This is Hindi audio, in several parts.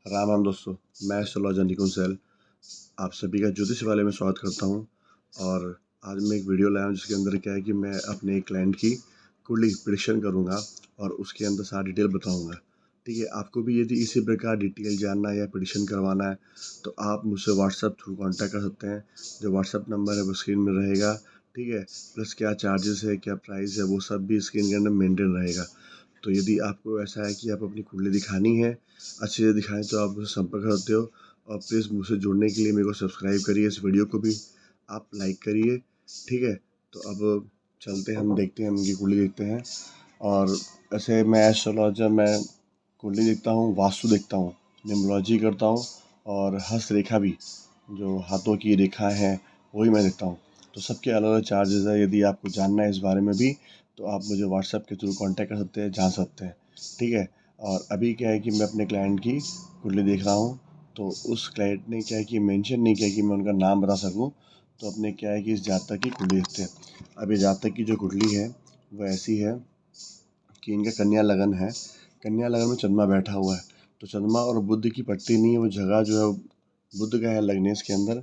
राम राम दोस्तों, मैं एस्ट्रोलॉजर निकुंज सैल आप सभी का ज्योतिष वाले में स्वागत करता हूं। और आज मैं एक वीडियो लाया हूं जिसके अंदर क्या है कि मैं अपने एक क्लाइंट की कुंडली प्रेडिक्शन करूंगा और उसके अंदर सारा डिटेल बताऊंगा। ठीक है, आपको भी यदि इसी प्रकार डिटेल जानना है या प्रेडिक्शन करवाना है तो आप मुझसे व्हाट्सएप थ्रू कॉन्टैक्ट कर सकते हैं। जो व्हाट्सएप नंबर है वो स्क्रीन में रहेगा। ठीक है, प्लस क्या चार्जेस है, क्या प्राइस है, वो सब भी स्क्रीन के अंदर मेंटेन रहेगा। तो यदि आपको ऐसा है कि आप अपनी कुंडली दिखानी है, अच्छे से दिखाएं, तो आप मुझसे संपर्क कर सकते हो। और प्लीज़ मुझसे जुड़ने के लिए मेरे को सब्सक्राइब करिए, इस वीडियो को भी आप लाइक करिए। ठीक है, तो अब चलते हैं, हम देखते हैं, उनकी कुंडली देखते हैं। और ऐसे मैं एस्ट्रोलॉजर, मैं कुंडली देखता हूँ, वास्तु देखता हूँ, न्यूमरोलॉजी करता हूँ और हस्तरेखा भी, जो हाथों की रेखा है वही मैं देखता हूँ। तो सबके अलग अलग चार्जेस है। यदि आपको जानना है इस बारे में भी तो आप मुझे व्हाट्सएप के थ्रू कांटेक्ट कर सकते हैं, जान सकते हैं। ठीक है, और अभी क्या है कि मैं अपने क्लाइंट की कुंडली देख रहा हूँ। तो उस क्लाइंट ने क्या है कि मेंशन नहीं किया कि मैं उनका नाम बता सकूँ। तो अपने क्या है कि इस जातक की कुंडली देखते हैं। अभी जातक की जो कुंडली है वो ऐसी है कि इनका कन्या लगन है। कन्या लगन में चंद्रमा बैठा हुआ है। तो चंद्रमा और बुध की पट्टी नहीं है, वो जगह जो है बुध का है लग्नेश के अंदर।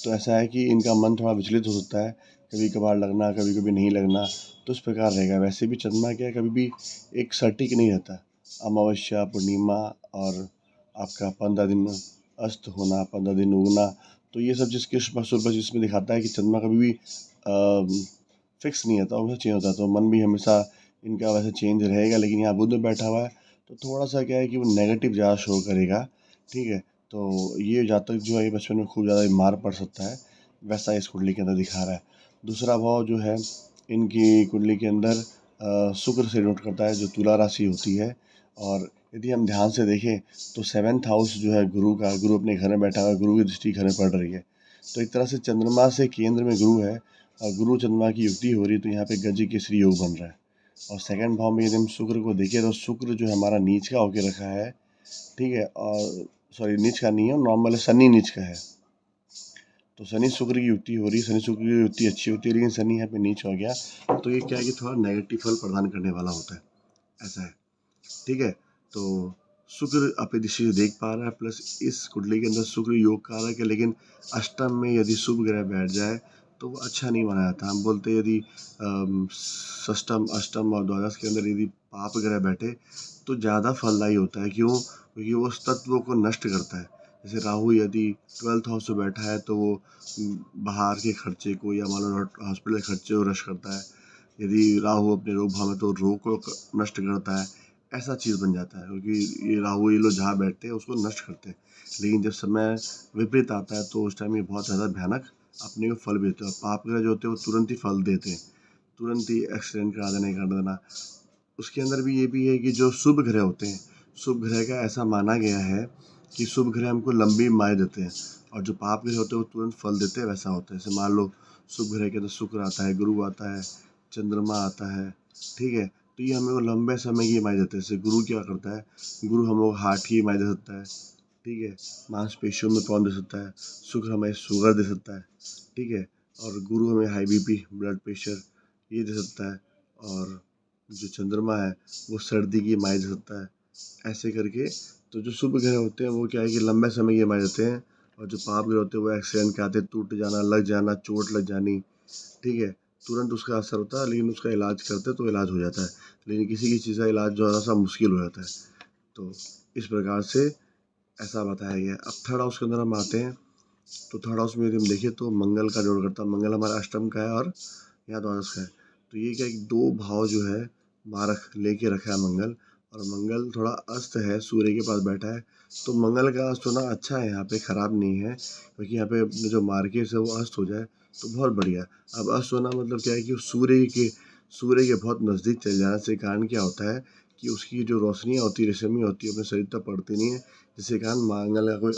तो ऐसा है कि इनका मन थोड़ा विचलित हो सकता है, कभी कभार लगना, कभी कभी नहीं लगना। तो इस प्रकार रहेगा। वैसे भी चंद्रमा क्या है, कभी भी एक सटीक नहीं रहता। अमावस्या, पूर्णिमा और आपका 15 दिन अस्त होना, 15 दिन उगना, तो ये सब जिस कृष्ण शुक्ल जिसमें दिखाता है कि चंद्रमा कभी भी फिक्स नहीं रहता, हमेशा चेंज होता है। तो मन भी हमेशा इनका वैसे चेंज रहेगा। लेकिन यहाँ बुध में बैठा हुआ है तो थोड़ा सा क्या है कि वो नेगेटिव ज़्यादा शो करेगा। ठीक है, तो ये जातक जो है बचपन में खूब ज़्यादा बीमार पड़ सकता है, वैसा इस कुंडली के अंदर दिखा रहा है। दूसरा भाव जो है इनकी कुंडली के अंदर शुक्र से नोट करता है, जो तुला राशि होती है। और यदि हम ध्यान से देखें तो 7th हाउस जो है गुरु का, गुरु अपने घर में बैठा हुआ है, गुरु की दृष्टि घर में पड़ रही है। तो एक तरह से चंद्रमा से केंद्र में गुरु है और गुरु चंद्रमा की युक्ति हो रही है। तो यहाँ पे गज केसरी योग बन रहा है। और सेकंड भाव में यदि हम शुक्र को देखें तो शुक्र जो है हमारा नीच का होके रखा है। ठीक है, और सॉरी, नीच का नहीं है, नॉर्मल है, शनि नीच का है। तो शनि शुक्र की युक्ति हो रही है, शनि शुक्र की युक्ति अच्छी होती है, लेकिन शनि यहाँ पे नीच हो गया। तो ये क्या है कि थोड़ा नेगेटिव फल प्रदान करने वाला होता है, ऐसा है। ठीक है, तो शुक्र अपनी दृष्टि से देख पा रहा है, प्लस इस कुंडली के अंदर शुक्र योग कारक है। लेकिन अष्टम में यदि शुभ ग्रह बैठ जाए तो वो अच्छा नहीं माना जाता। हम बोलते हैं यदि षष्टम, अष्टम और द्वादश के अंदर यदि पाप ग्रह बैठे तो ज़्यादा फलदायी होता है। क्यों? क्योंकि वो उस तत्वों को नष्ट करता है। जैसे राहु यदि 12th हाउस में बैठा है तो वो बाहर के खर्चे को या मान लो हॉस्पिटल के खर्चे को नष्ट करता है। यदि राहु अपने रोग भाव में तो रोग को नष्ट करता है। ऐसा चीज़ बन जाता है, क्योंकि ये राहु ये लोग जहाँ बैठते हैं उसको नष्ट करते हैं। लेकिन जब समय विपरीत आता है तो उस टाइम ये बहुत ज़्यादा भयानक अपने को फल भी देते हैं। और पाप ग्रह जो होते हैं वो तुरंत ही फल देते हैं, तुरंत ही एक्सीडेंट करा देना, कर देना। उसके अंदर भी ये भी है कि जो शुभ ग्रह होते हैं, शुभ ग्रह का ऐसा माना गया है कि शुभ ग्रह हमको लंबी माय देते हैं और जो पाप ग्रह होते हैं वो तुरंत फल देते हैं, वैसा होता है। जैसे मान लो शुभ ग्रह के अंदर शुक्र आता है, गुरु आता है, चंद्रमा आता है। ठीक है, तो ये हमें वो लंबे समय की माय देते हैं। जैसे गुरु क्या करता है, गुरु हमें हार्ट की माय दे सकता है। ठीक है, मांसपेशियों में प्रॉब्लम दे सकता है। शुक्र हमें शुगर दे सकता है। ठीक है, और गुरु हमें हाई बीपी, ब्लड प्रेशर ये दे सकता है। और जो चंद्रमा है वो सर्दी की माय दे सकता है। ऐसे करके तो जो शुभ ग्रह होते हैं वो क्या है कि लंबे समय की माय देते हैं। और जो पाप ग्रह होते हैं वो एक्सीडेंट के आते, टूट जाना, लग जाना, चोट लग जानी। ठीक है, तुरंत उसका असर होता है, लेकिन उसका इलाज करते तो इलाज हो जाता है। लेकिन किसी की चीज़ का इलाज जो है सा मुश्किल हो जाता है। तो इस प्रकार से ऐसा बताया गया है। अब थर्ड हाउस के अंदर हम आते हैं। तो थर्ड हाउस में यदि हम देखें तो मंगल का जोड़ करता है। मंगल हमारा अष्टम का है और यहाँ द्वादश का है। तो ये क्या, एक दो भाव जो है मारक लेके रखा है मंगल। और मंगल थोड़ा अस्त है, सूर्य के पास बैठा है। तो मंगल का अस्त होना अच्छा है, यहाँ पे ख़राब नहीं है, क्योंकि यहाँ पे जो मार्केट है वो अस्त हो जाए तो बहुत बढ़िया। अब अस्त होना मतलब क्या है कि सूर्य के बहुत नज़दीक चले जाने से कारण क्या होता है कि उसकी जो रोशनियाँ होती है, रश्मि होती है, अपने शरीर तक पड़ती नहीं है, जिसके कारण मंगल का कोई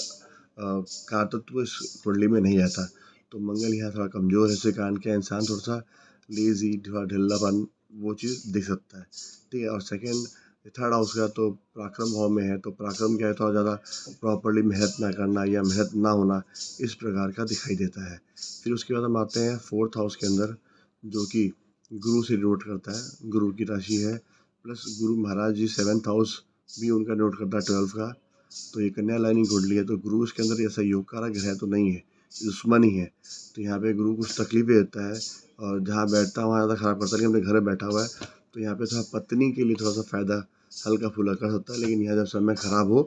कारतत्व इस कुंडली में नहीं आता। तो मंगल यहाँ थोड़ा कमज़ोर है, इसके कारण क्या इंसान थोड़ा सा लेज़ी, थोड़ा ढिल्लापन वो चीज़ दिख सकता है। ठीक है, और सेकंड थर्ड हाउस का तो पराक्रम भाव में है। तो पराक्रम क्या है, थोड़ा ज़्यादा प्रॉपर्ली मेहनत ना करना या मेहनत ना होना, इस प्रकार का दिखाई देता है। फिर उसके बाद हम आते हैं फोर्थ हाउस के अंदर, जो कि गुरु से डिनोट करता है, गुरु की राशि है। प्लस गुरु महाराज जी 7th हाउस भी उनका डिनोट करता है, 12th का। तो ये कन्या लाइनिंग कुंडली है, तो गुरु इसके अंदर ऐसा योग कारक है तो नहीं है, दुश्मन ही है। तो यहाँ पे गुरु कुछ तकलीफें देता है और जहाँ बैठता है वहाँ ज़्यादा खराब करता है, लेकिन अपने घर में बैठा हुआ है तो यहाँ पे थोड़ा पत्नी के लिए थोड़ा सा फ़ायदा हल्का फुल्का कर सकता है। लेकिन यहाँ जब समय खराब हो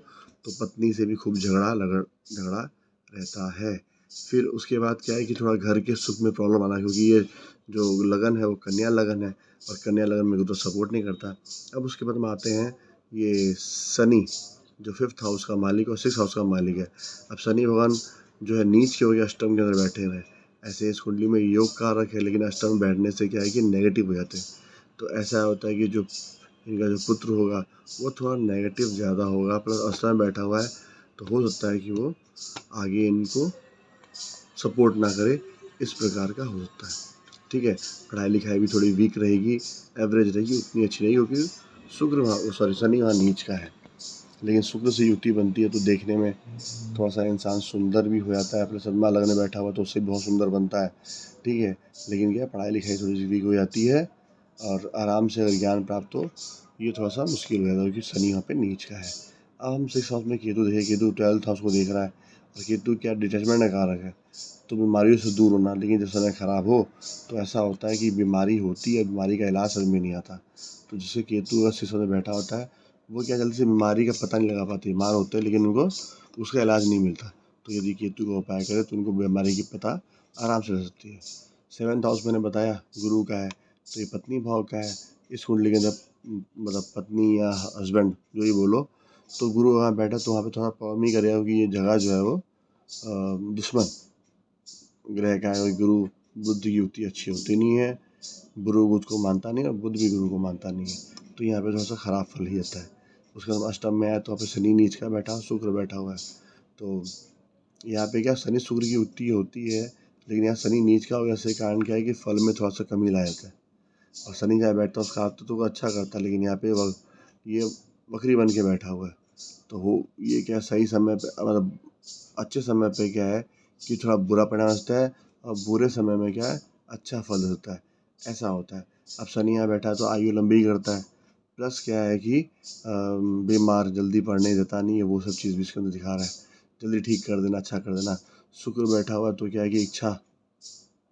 तो पत्नी से भी खूब झगड़ा रहता है। फिर उसके बाद क्या है कि थोड़ा घर के सुख में प्रॉब्लम आना, क्योंकि ये जो लगन है वो कन्या लगन है और कन्या लगन में तो सपोर्ट नहीं करता। अब उसके बाद में आते हैं ये शनि, जो 5th हाउस का मालिक और 6th हाउस का मालिक है। अब शनि भगवान जो है नीच के हो गया, अष्टम के अंदर बैठे हुए हैं। ऐसे इस कुंडली में योग कारक है, लेकिन अष्टम में बैठने से क्या है कि नेगेटिव हो जाते हैं। तो ऐसा होता है कि जो इनका जो पुत्र होगा वो थोड़ा नेगेटिव ज़्यादा होगा, प्लस अष्टम में बैठा हुआ है तो हो सकता है कि वो आगे इनको सपोर्ट ना करे, इस प्रकार का हो सकता है। ठीक है, पढ़ाई लिखाई भी थोड़ी वीक रहेगी, एवरेज रहेगी, उतनी अच्छी नहीं, क्योंकि शनि वहाँ नीच का है। लेकिन शुक्र से युति बनती है तो देखने में थोड़ा सा इंसान सुंदर भी हो जाता है, प्लस चंद्रमा लगने बैठा हुआ तो उससे बहुत सुंदर बनता है। ठीक है, लेकिन क्या पढ़ाई लिखाई थोड़ी सी वीक हो जाती है और आराम से अगर ज्ञान प्राप्त हो ये थोड़ा सा मुश्किल हो जाता है, क्योंकि शनि यहाँ पे नीच का है। अब हम 6th हाउस में केतु देखें, केतु 12th हाउस को देख रहा है और केतु क्या डिटैचमेंट का कारक है, तो बीमारियों से दूर होना। लेकिन जब समय खराब हो तो ऐसा होता है कि बीमारी होती है, बीमारी का इलाज समझ में नहीं आता। तो जिससे केतु अगर 6th में बैठा होता है वो क्या जल्दी से बीमारी का पता नहीं लगा पाते, बीमार होते हैं लेकिन उनको उसका इलाज नहीं मिलता। तो यदि केतु का उपाय करें तो उनको बीमारी की पता आराम से लग सकती है। 7th हाउस मैंने बताया गुरु का है, तो ये पत्नी भाव का है। इस कुंडली के अंदर मतलब पत्नी या हस्बैंड जो ही बोलो, तो गुरु वहाँ बैठा तो वहाँ पे थोड़ा प्रॉब्लम ही करेगा, क्योंकि ये जगह जो है वो दुश्मन ग्रह का है। गुरु बुद्ध की युक्ति अच्छी होती नहीं है, गुरु बुद्ध को मानता नहीं और बुद्ध भी गुरु को मानता नहीं है, तो यहाँ पे थोड़ा सा खराब फल ही आता है। उसके बाद अष्टम में आया तो वहाँ पे शनि नीच का बैठा, शुक्र बैठा हुआ है। तो यहाँ पे क्या शनि शुक्र की युक्ति होती है, लेकिन यहाँ शनि नीच का वजह से कारण क्या है कि फल में थोड़ा सा कमी ला जाता है। और शनि जहाँ बैठता है उसका आप तो अच्छा करता है, लेकिन यहाँ पे ये बकरी बन के बैठा हुआ है। तो वो ये क्या सही समय पे मतलब अच्छे समय पे क्या है कि थोड़ा बुरा परिणाम होता है और बुरे समय में क्या है अच्छा फल होता है, ऐसा होता है। अब शनि यहाँ बैठा है तो आयु लंबी करता है, प्लस क्या है कि बीमार जल्दी पड़ने देता नहीं है, वो सब चीज़ भी इसके अंदर दिखा रहा है, जल्दी ठीक कर देना, अच्छा कर देना। शुक्र बैठा हुआ तो क्या है कि इच्छा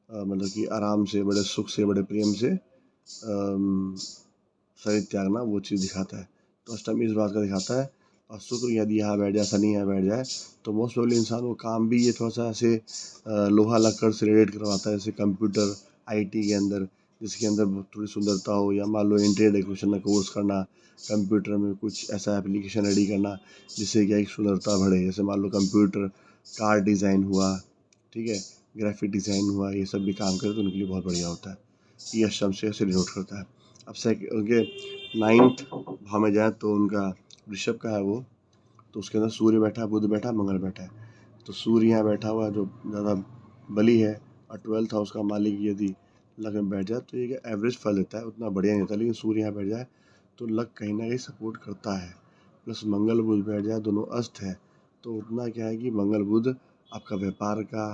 मतलब कि आराम से, बड़े सुख से, बड़े प्रेम से शरीर त्यागना, वो चीज़ दिखाता है। तो अष्टमी इस बात का दिखाता है। और शुक्र यदि यहाँ बैठ जाए, शनि यहाँ बैठ जाए, तो मोस्ट प्रोबेबली इंसान को काम भी ये थोड़ा सा ऐसे लोहा लक्कड़ से रिलेट करवाता है, जैसे कंप्यूटर आईटी के अंदर, जिसके अंदर थोड़ी सुंदरता हो, या मान लो इंटीरियर डेकोरेशन का कोर्स करना, कंप्यूटर में कुछ ऐसा एप्लीकेशन रेडी करना जिससे क्या एक सुंदरता बढ़े। जैसे मान लो कंप्यूटर कार डिज़ाइन हुआ, ठीक है, ग्राफिक डिज़ाइन हुआ, ये सब भी काम करे तो उनके लिए बहुत बढ़िया होता है। ये अष्टम से रिलेट करता है। अब उनके 9th भाव में जाए तो उनका वृषभ का है वो, तो उसके अंदर सूर्य बैठा है, बुध बैठा है, मंगल बैठा है। तो सूर्य यहाँ बैठा हुआ है जो ज़्यादा बली है, और 12th हाउस का मालिक यदि लग्न में बैठ जाए तो ये एवरेज फल देता है, उतना बढ़िया नहीं होता। लेकिन सूर्य यहाँ बैठ जाए तो लग कहीं ना कहीं सपोर्ट करता है, प्लस मंगल बुध बैठ जाए, दोनों अस्त है, तो उतना क्या है कि मंगल बुध आपका व्यापार का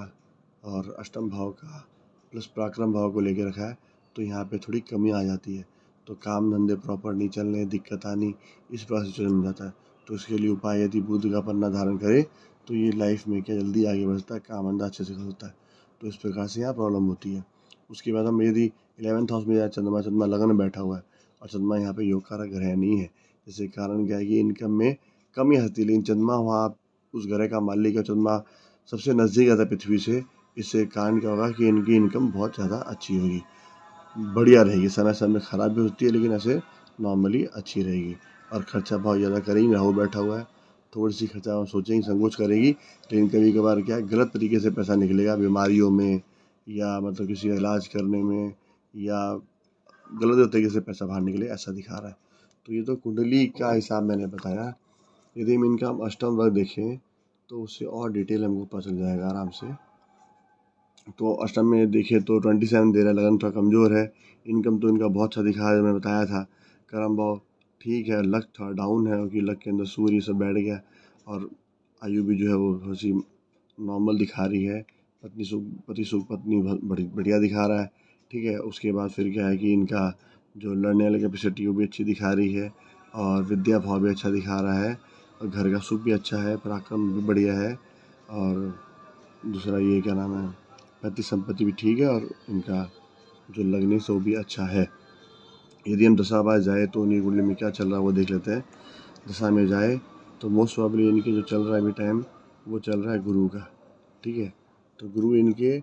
और अष्टम भाव का प्लस पराक्रम भाव को लेकर रखा है, तो यहाँ पे थोड़ी कमी आ जाती है। तो काम धंधे प्रॉपर नहीं चलने, दिक्कत आनी, इस प्रकार से चल जाता है। तो इसके लिए उपाय यदि बुध का पन्ना धारण करे तो ये लाइफ में क्या जल्दी आगे बढ़ता है, काम धंधा अच्छे से कर सकता है। तो इस प्रकार से यहाँ प्रॉब्लम होती है। उसके बाद हम यदि 11th हाउस में जाए, चंद्रमा लगन में बैठा हुआ है और चंद्रमा यहाँ पे योग कारक ग्रह नहीं है, जिसके कारण क्या है कि इनकम में कमी आती है। लेकिन चंद्रमा वहाँ उस ग्रह का मालिक है, चंद्रमा सबसे नज़दीक आता है पृथ्वी से, इससे कारण क्या होगा कि इनकी इनकम बहुत ज़्यादा अच्छी होगी, बढ़िया रहेगी। समय समय ख़राब भी होती है लेकिन ऐसे नॉर्मली अच्छी रहेगी। और खर्चा बहुत ज़्यादा करेगी, राहु बैठा हुआ है, थोड़ी सी खर्चा सोचेंगी, संकोच करेगी, लेकिन कभी कभार क्या है गलत तरीके से पैसा निकलेगा, बीमारियों में या मतलब किसी का इलाज करने में, या गलत तरीके से पैसा बाहर निकले, ऐसा दिखा रहा है। तो ये तो कुंडली का हिसाब मैंने बताया। यदि हम इनका अष्टम वर्ग देखें तो उससे और डिटेल हमको पता चल जाएगा आराम से। तो अष्टम में देखिए तो 27 दे रहा है, लगन थोड़ा कमज़ोर है। इनकम तो इनका बहुत अच्छा दिखा है, मैंने बताया था। कर्म भाव ठीक है, लक थोड़ा डाउन है क्योंकि लक के अंदर सूर्य सब बैठ गया, और आयु भी जो है वो थोड़ी सी नॉर्मल दिखा रही है। पति सुख पत्नी बढ़िया दिखा रहा है, ठीक है। उसके बाद फिर क्या है कि इनका जो लड़ने वाली कैपेसिटी वो भी अच्छी दिखा रही है, और विद्या भाव भी अच्छा दिखा रहा है, घर का सुख भी अच्छा है, पराक्रम भी बढ़िया है, और दूसरा ये क्या नाम है, पैतृक संपत्ति भी ठीक है, और इनका जो लगने से वो भी अच्छा है। यदि हम दशा बार जाए तो इनकी कुंडली में क्या चल रहा है वो देख लेते हैं। दशा में जाए तो मोस्ट प्रॉब्ली इनके जो चल रहा है अभी टाइम, वो चल रहा है गुरु का, ठीक है। तो गुरु इनके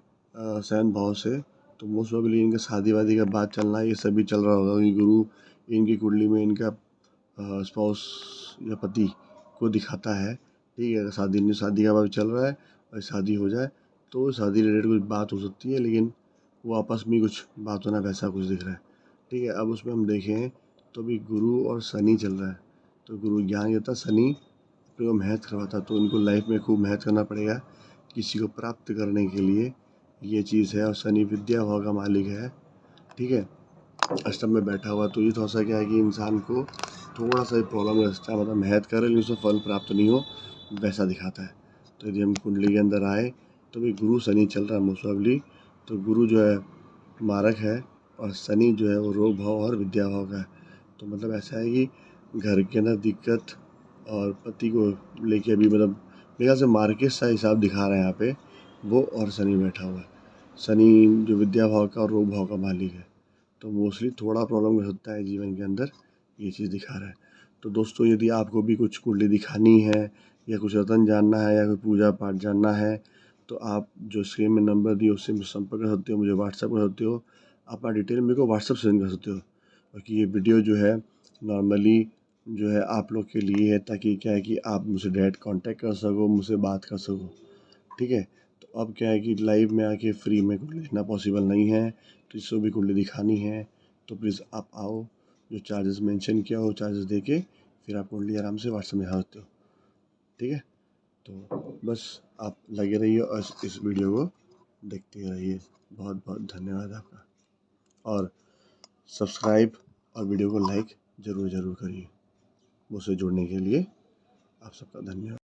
7 भाव से, तो मोस्ट प्रॉब्ली इनका शादी वादी का बात चलना ये सभी चल रहा होगा, क्योंकि गुरु इनकी कुंडली में इनका स्पाउस या पति को दिखाता है, ठीक है। अगर शादी का बात चल रहा है और शादी हो जाए तो शादी रिलेटेड कुछ बात हो सकती है, लेकिन वो आपस में कुछ बात होना वैसा कुछ दिख रहा है, ठीक है। अब उसमें हम देखें तो अभी गुरु और शनि चल रहा है, तो गुरु ज्ञान देता, शनि अपने को मेहनत करवाता, तो उनको लाइफ में खूब मेहनत करना पड़ेगा किसी को प्राप्त करने के लिए, ये चीज़ है। और शनि विद्या भाव का मालिक है, ठीक है, अष्टम में बैठा हुआ, तो ये थोड़ा सा क्या है कि इंसान को थोड़ा सा प्रॉब्लम हो सकता है, मतलब मेहनत करे लेकिन उससे फल प्राप्त नहीं हो, वैसा दिखाता है। तो यदि हम कुंडली के अंदर आए तो भाई गुरु शनि चल रहा है मोस्ट प्रॉबली, तो गुरु जो है मारक है और शनि जो है वो रोग भाव और विद्या भाव का है। तो मतलब ऐसा है कि घर के अंदर दिक्कत और पति को लेके अभी मतलब मेरे ख्याल से मार्केट सा हिसाब दिखा रहा है यहाँ पे वो, और शनि बैठा हुआ है। शनि जो विद्या भाव का और रोग भाव का मालिक है, तो मोस्टली थोड़ा प्रॉब्लम हो सकता है जीवन के अंदर, ये चीज़ दिखा रहा है। तो दोस्तों यदि आपको भी कुछ कुंडली दिखानी है या कुछ रतन जानना है या कोई पूजा पाठ जानना है, तो आप जो स्क्रीन में नंबर दिए उससे मुझे संपर्क कर सकते हो, मुझे व्हाट्सएप कर सकते हो, अपना डिटेल मेरे को व्हाट्सएप सेंड कर सकते हो। क्योंकि ये वीडियो जो है नॉर्मली जो है आप लोग के लिए है, ताकि क्या है कि आप मुझसे डायरेक्ट कांटेक्ट कर सको, मुझसे बात कर सको, ठीक है। तो अब क्या है कि लाइव में आके फ्री में कुंडली दिखाना पॉसिबल नहीं है, तो जिसको भी कुंडली दिखानी है तो प्लीज़ आप आओ, जो चार्जेस मेंशन किया हो चार्जेस दे के फिर आप कुंडली आराम से व्हाट्सएप में दिखा सकते हो, ठीक है। तो बस आप लगे रहिए और इस वीडियो को देखते रहिए। बहुत बहुत धन्यवाद आपका, और सब्सक्राइब और वीडियो को लाइक ज़रूर करिए। मुझसे जुड़ने के लिए आप सबका धन्यवाद।